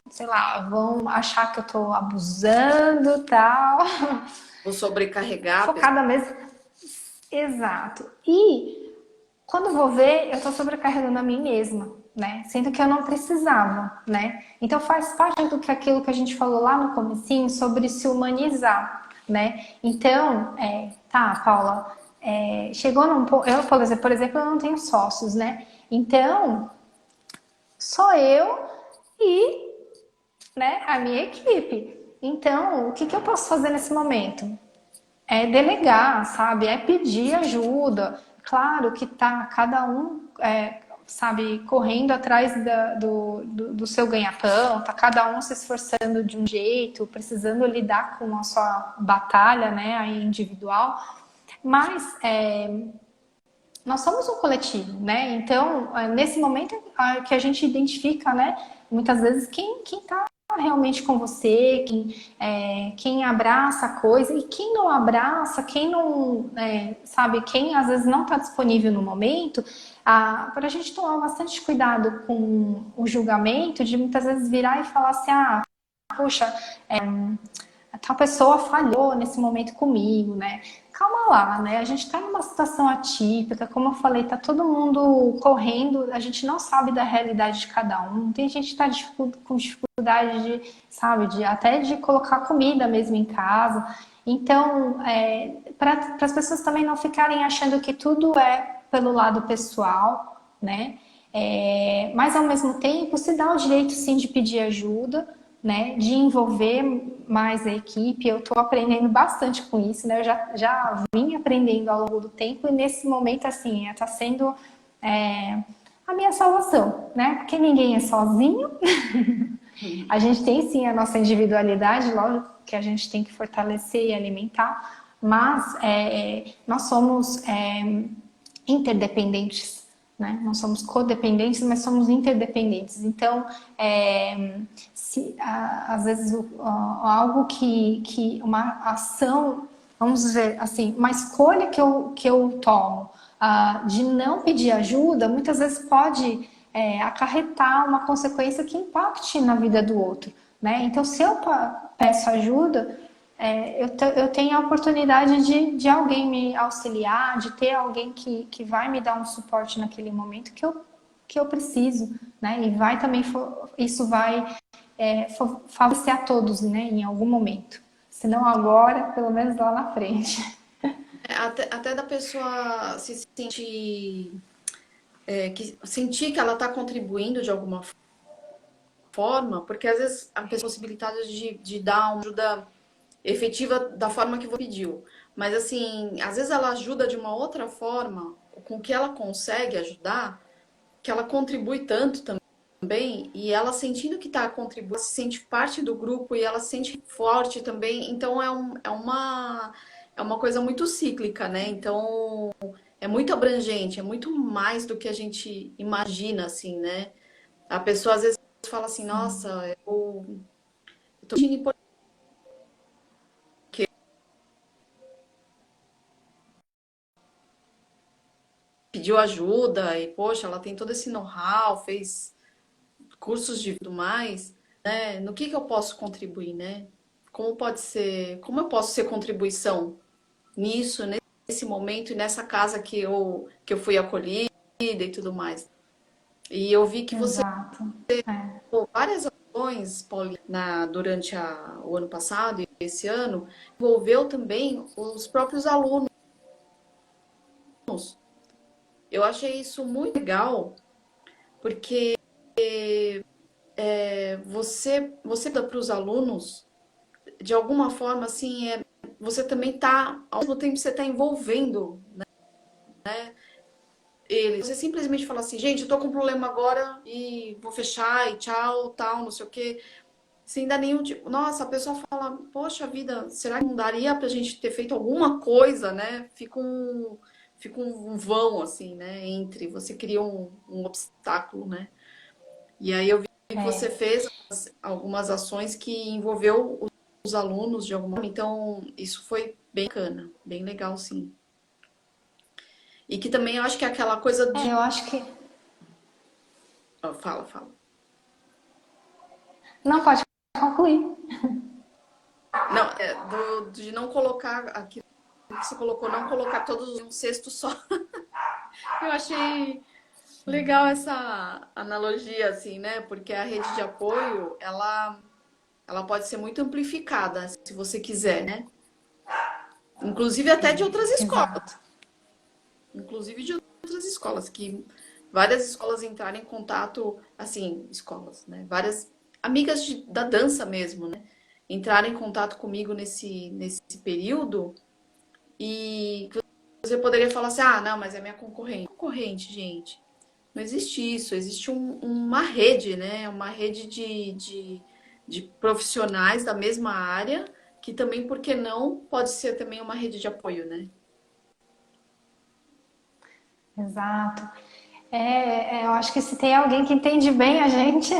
sei lá, vão achar que eu tô abusando, tal. Vou sobrecarregar a pessoa. Focada mesmo. Exato. E quando vou ver, eu tô sobrecarregando a mim mesma, né? Sendo que eu não precisava, né? Então faz parte do que aquilo que a gente falou lá no comecinho sobre se humanizar, né? Então, tá, Paula, chegou num ponto, eu, por exemplo, eu não tenho sócios, né? Então, sou eu e, né, a minha equipe. Então, o que eu posso fazer nesse momento? É delegar, sabe? É pedir ajuda. Claro que tá cada um, sabe, correndo atrás do seu ganha-pão, tá cada um se esforçando de um jeito, precisando lidar com a sua batalha, né, aí individual. Mas nós somos um coletivo, né? Então, nesse momento que a gente identifica, né, muitas vezes quem tá realmente com você, quem abraça a coisa e quem não abraça, quem não, sabe, quem às vezes não está disponível no momento, para a gente tomar bastante cuidado com o julgamento, de muitas vezes virar e falar assim, puxa, tal pessoa falhou nesse momento comigo, né? Calma lá, né? A gente tá numa situação atípica, como eu falei, tá todo mundo correndo, a gente não sabe da realidade de cada um. Tem gente que tá com dificuldade de, sabe, até de colocar comida mesmo em casa. Então, para as pessoas também não ficarem achando que tudo é pelo lado pessoal, né? Mas ao mesmo tempo, se dá o direito sim de pedir ajuda, né, de envolver mais a equipe. Eu estou aprendendo bastante com isso, né? Eu já vim aprendendo ao longo do tempo e nesse momento, assim, está sendo a minha salvação, né? Porque ninguém é sozinho. A gente tem sim a nossa individualidade, lógico que a gente tem que fortalecer e alimentar, mas nós somos interdependentes, né? Não somos codependentes, mas somos interdependentes. Então, às vezes algo uma ação, vamos dizer assim, uma escolha que eu tomo de não pedir ajuda, muitas vezes pode acarretar uma consequência que impacte na vida do outro, né? Então, se eu peço ajuda, eu tenho a oportunidade de alguém me auxiliar, de ter alguém que vai me dar um suporte naquele momento que eu preciso, né? E vai também, isso vai favorecer a todos, né? Em algum momento. Se não agora, pelo menos lá na frente. Até da pessoa se sentir, sentir que ela está contribuindo de alguma forma, porque às vezes a pessoa possibilidade de dar uma ajuda efetiva da forma que você pediu. Mas assim, às vezes ela ajuda de uma outra forma, com que ela consegue ajudar, que ela contribui tanto também, e ela sentindo que está contribuindo, se sente parte do grupo e ela se sente forte também. Então é uma coisa muito cíclica, né? Então é muito abrangente, é muito mais do que a gente imagina, assim, né? A pessoa às vezes fala assim, nossa, eu tô sentindo importante, pediu ajuda e, poxa, ela tem todo esse know-how, fez cursos de tudo mais, né? No que eu posso contribuir, né? Como eu posso ser contribuição nisso, nesse momento e nessa casa que eu fui acolhida e tudo mais. E eu vi que você Exato. pô, várias ações, Paulinha, durante o ano passado e esse ano, envolveu também os próprios alunos. Eu achei isso muito legal, porque você dá para os alunos, de alguma forma, assim, você também tá, ao mesmo tempo você está envolvendo eles. Você simplesmente fala assim, gente, eu tô com um problema agora e vou fechar e tchau, tal, não sei o quê. Sem dar nenhum tipo. Nossa, a pessoa fala, poxa vida, será que não daria pra gente ter feito alguma coisa, né? Fica um vão, assim, né? Entre. Você cria um obstáculo, né? E aí eu vi que você É, fez algumas ações que envolveu os alunos de alguma forma, então isso foi bem bacana, bem legal, sim. E que também eu acho que é aquela coisa de. eu acho que. Ó, fala, fala. Não pode concluir. Não, de não colocar aquilo que você colocou, não colocar todos em um cesto só. Eu achei legal essa analogia, assim, né? Porque a rede de apoio, ela pode ser muito amplificada, se você quiser, né? Inclusive até de outras escolas. Exato. Inclusive de outras escolas, que várias escolas entraram em contato, assim, escolas, né? Várias amigas da dança mesmo, né? Entraram em contato comigo nesse período e você poderia falar assim, ah, não, mas é minha concorrente. Concorrente, gente. Não existe isso, existe uma rede, né? Uma rede de profissionais da mesma área, que também, por que não, pode ser também uma rede de apoio, né? Exato. Eu acho que se tem alguém que entende bem a gente,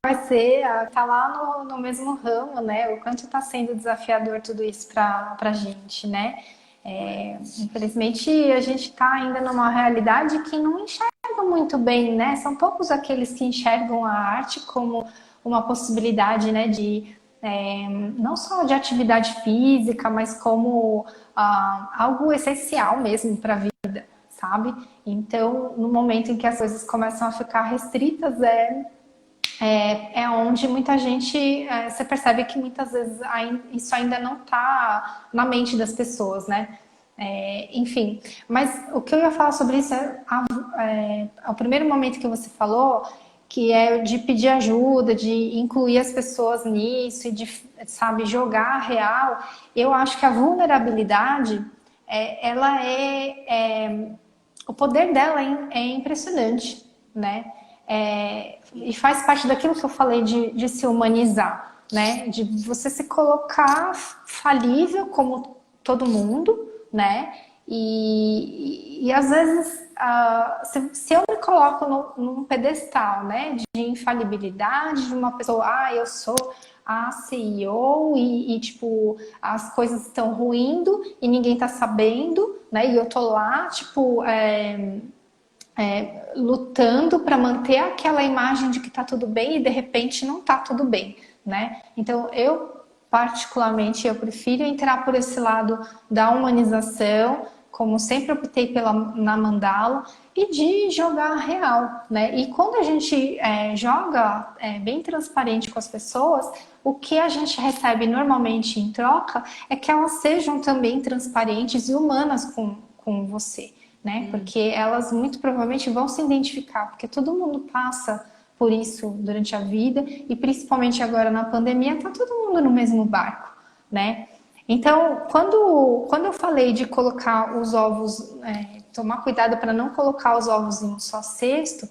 vai ser, tá lá no mesmo ramo, né? O quanto está sendo desafiador tudo isso para a gente, né? Infelizmente, a gente está ainda numa realidade que não enxerga muito bem, né? São poucos aqueles que enxergam a arte como uma possibilidade, né, de não só de atividade física, mas como algo essencial mesmo para a vida, sabe? Então, no momento em que as coisas começam a ficar restritas, é onde muita gente, você percebe que muitas vezes isso ainda não está na mente das pessoas, né? Enfim, mas o que eu ia falar sobre isso o primeiro momento que você falou, que é de pedir ajuda, de incluir as pessoas nisso e de, sabe, jogar a real. Eu acho que a vulnerabilidade, ela o poder dela é impressionante, né? E faz parte daquilo que eu falei de se humanizar, né? De você se colocar falível como todo mundo, né? E às vezes, se eu me coloco num pedestal, né? De infalibilidade de uma pessoa, eu sou a CEO tipo, as coisas estão ruindo e ninguém tá sabendo, né? E eu tô lá, tipo, lutando para manter aquela imagem de que tá tudo bem e de repente não tá tudo bem, né? Então eu particularmente eu prefiro entrar por esse lado da humanização, como sempre optei na mandala e de jogar a real, né? E quando a gente joga bem transparente com as pessoas, o que a gente recebe normalmente em troca é que elas sejam também transparentes e humanas com você, né? Porque elas muito provavelmente vão se identificar, porque todo mundo passa por isso durante a vida e principalmente agora na pandemia, tá todo mundo no mesmo barco, né? Então, quando eu falei de colocar os ovos, tomar cuidado para não colocar os ovos em um só cesto,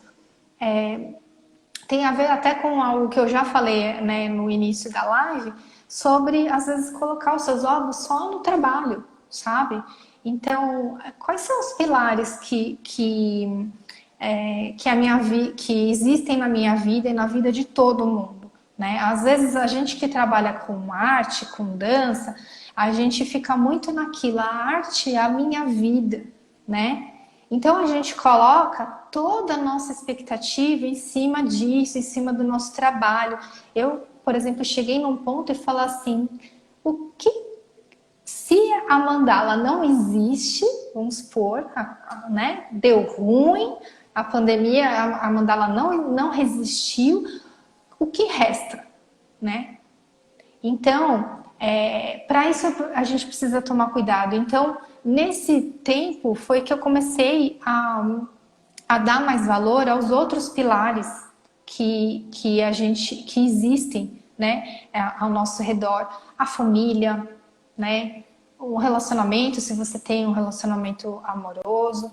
tem a ver até com algo que eu já falei, né, no início da live, sobre às vezes colocar os seus ovos só no trabalho, sabe? Então, quais são os pilares que existem na minha vida e na vida de todo mundo, né? Às vezes a gente que trabalha com arte, com dança, a gente fica muito naquilo, a arte é a minha vida, né? Então a gente coloca toda a nossa expectativa em cima disso, em cima do nosso trabalho. Eu, por exemplo, cheguei num ponto e falei assim: o que se a mandala não existe, vamos supor, né? Deu ruim, a pandemia, a mandala não resistiu, o que resta, né? Então, para isso a gente precisa tomar cuidado. Então, nesse tempo foi que eu comecei a dar mais valor aos outros pilares que existem, né, ao nosso redor, a família, né, o relacionamento, se você tem um relacionamento amoroso,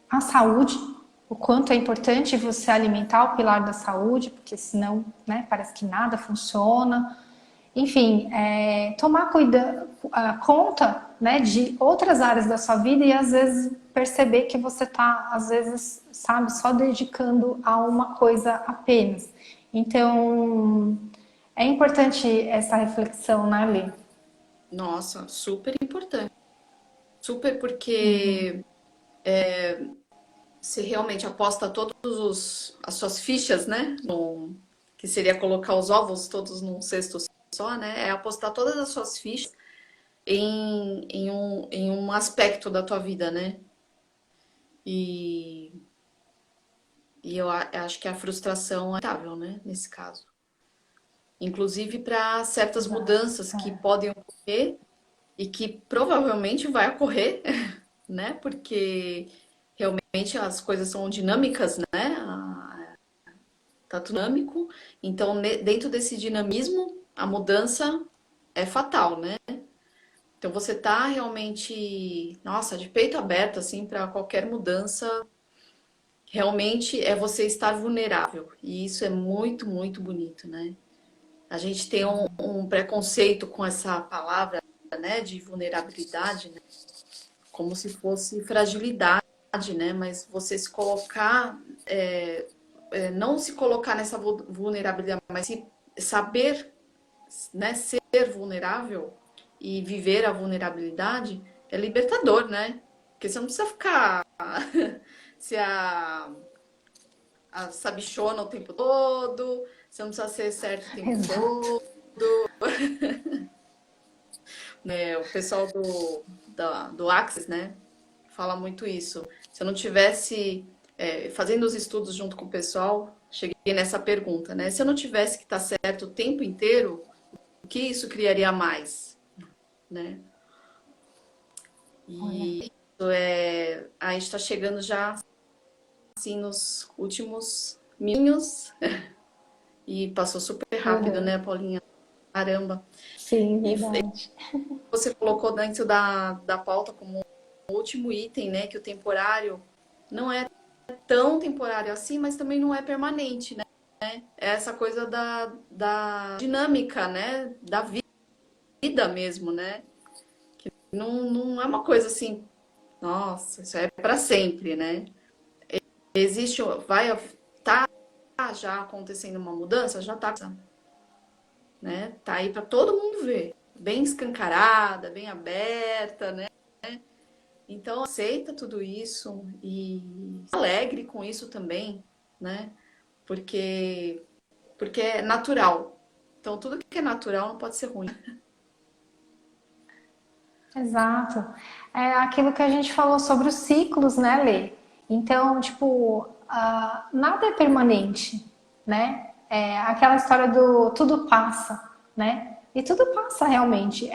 a saúde, o quanto é importante você alimentar o pilar da saúde, porque senão, né, parece que nada funciona. Enfim, tomar conta, né, de outras áreas da sua vida e às vezes perceber que você está, às vezes, sabe, só dedicando a uma coisa apenas. Então, é importante essa reflexão, né, Lê? Nossa, super importante. Super porque você realmente aposta as suas fichas, né? Que seria colocar os ovos todos num cesto só, né? É apostar todas as suas fichas em um aspecto da tua vida, né? E, e acho que a frustração é inevitável, né? Nesse caso. Inclusive para certas Exato. mudanças que podem ocorrer e que provavelmente vai ocorrer, né? Porque realmente as coisas são dinâmicas, né? Tá tudo dinâmico. Então, dentro desse dinamismo, a mudança é fatal, né? Então, você tá realmente, nossa, de peito aberto, assim, para qualquer mudança, realmente é você estar vulnerável. E isso é muito, muito bonito, né? A gente tem um preconceito com essa palavra, né, de vulnerabilidade, né? Como se fosse fragilidade, né? Mas você se colocar, não se colocar nessa vulnerabilidade, mas saber, né, ser vulnerável e viver a vulnerabilidade é libertador, né? Porque você não precisa ficar se a sabichona o tempo todo, você não precisa ser certo o tempo Exato. todo. Né? O pessoal do Axis, né, fala muito isso. Se eu não tivesse fazendo os estudos junto com o pessoal, cheguei nessa pergunta, né? Se eu não tivesse que estar certo o tempo inteiro, o que isso criaria mais, né? Olha, E a gente está chegando já assim nos últimos minutos e passou super rápido, uhum. né, Paulinha? Caramba. Sim, E verdade. você colocou dentro da pauta como último item, né, que o temporário não é tão temporário assim, mas também não é permanente, né? É essa coisa da dinâmica, né? Da vida mesmo, né? Não é uma coisa assim, nossa, isso é para sempre, né? Existe, tá já acontecendo uma mudança, já tá, né? Tá aí para todo mundo ver, bem escancarada, bem aberta, né? Então aceita tudo isso e alegre com isso também, né? Porque é natural. Então tudo que é natural não pode ser ruim. Exato. É aquilo que a gente falou sobre os ciclos, né, Lê? Então, tipo, nada é permanente, né? É aquela história do tudo passa, né? E tudo passa realmente.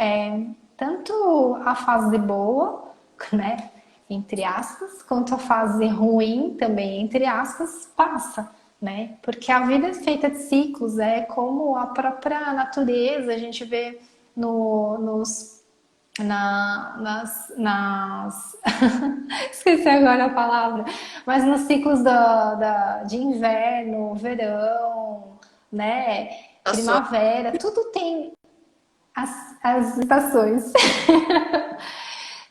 Tanto a fase boa, né? Entre aspas, quanto a fase ruim também, entre aspas, passa, né? Porque a vida é feita de ciclos, é como a própria natureza, a gente vê nos esqueci agora a palavra, mas nos ciclos de inverno, verão, né, Ações. primavera, tudo tem as estações.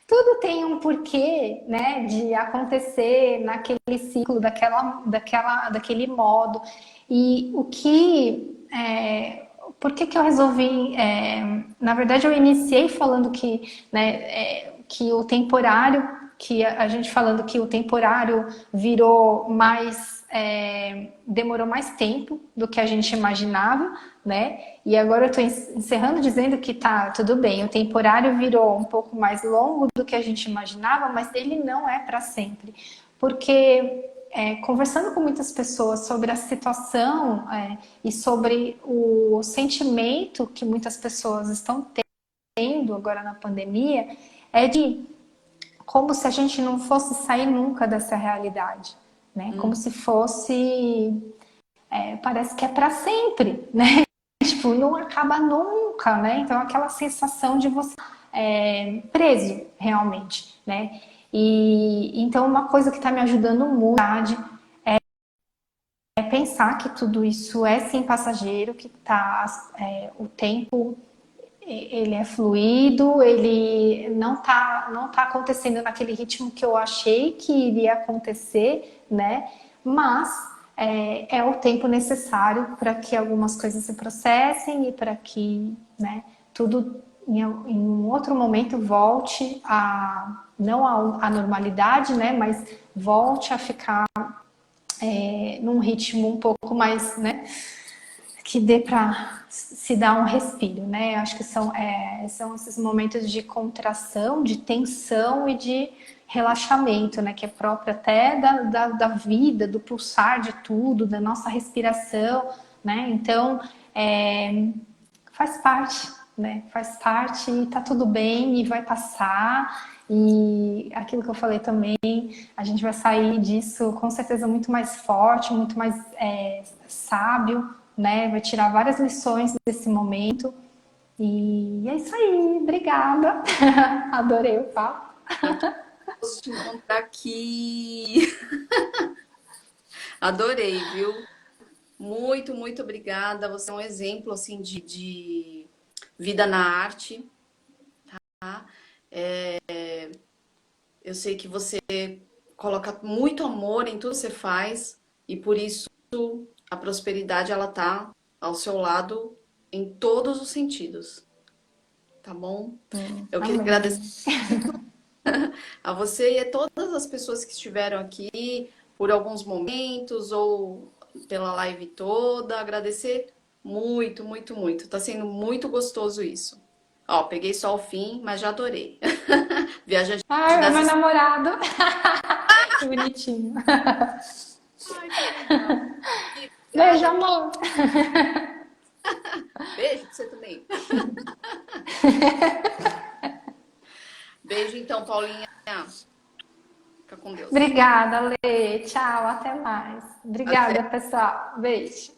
Tudo tem um porquê, né, de acontecer naquele ciclo, daquele modo. E por que que eu resolvi? Na verdade, eu iniciei falando que o temporário, que a gente falando que o temporário virou mais, demorou mais tempo do que a gente imaginava, né? E agora eu estou encerrando dizendo que tá tudo bem, o temporário virou um pouco mais longo do que a gente imaginava, mas ele não é para sempre, porque conversando com muitas pessoas sobre a situação e sobre o sentimento que muitas pessoas estão tendo agora na pandemia, é de como se a gente não fosse sair nunca dessa realidade, né? Como se fosse, parece que é para sempre, né? Tipo, não acaba nunca, né? Então, aquela sensação de você preso, realmente, né? E então, uma coisa que está me ajudando muito é pensar que tudo isso é sim passageiro, que tá, o tempo ele é fluido, ele não tá acontecendo naquele ritmo que eu achei que iria acontecer, né? Mas é o tempo necessário para que algumas coisas se processem e para que, né, tudo em um outro momento volte a não à normalidade, né? Mas volte a ficar num ritmo um pouco mais, né? Que dê para se dar um respiro, né? Acho que são esses momentos de contração, de tensão e de relaxamento, né? Que é próprio até da vida, do pulsar de tudo, da nossa respiração, né? Então, faz parte, né? Faz parte e tá tudo bem e vai passar. E aquilo que eu falei também, a gente vai sair disso com certeza muito mais forte, muito mais sábio, né? Vai tirar várias lições desse momento. E é isso aí, obrigada. Adorei o papo. Posso te encontrar aqui. Adorei, viu? Muito, muito obrigada. Você é um exemplo assim de vida na arte, tá? Eu sei que você coloca muito amor em tudo que você faz e por isso a prosperidade ela tá ao seu lado em todos os sentidos, tá bom? Eu queria Amém. agradecer a você e a todas as pessoas que estiveram aqui por alguns momentos ou pela live toda. Agradecer muito, muito, muito. Tá sendo muito gostoso isso. Ó, peguei só o fim, mas já adorei. Viajante Ai, é das meu estrelas. namorado. Que bonitinho. Ai, que legal. Beijo, Obrigada. amor. Beijo pra você também. Beijo então, Paulinha. Fica com Deus. Obrigada, Lê. Tchau, até mais. Até. Obrigada, pessoal. Beijo.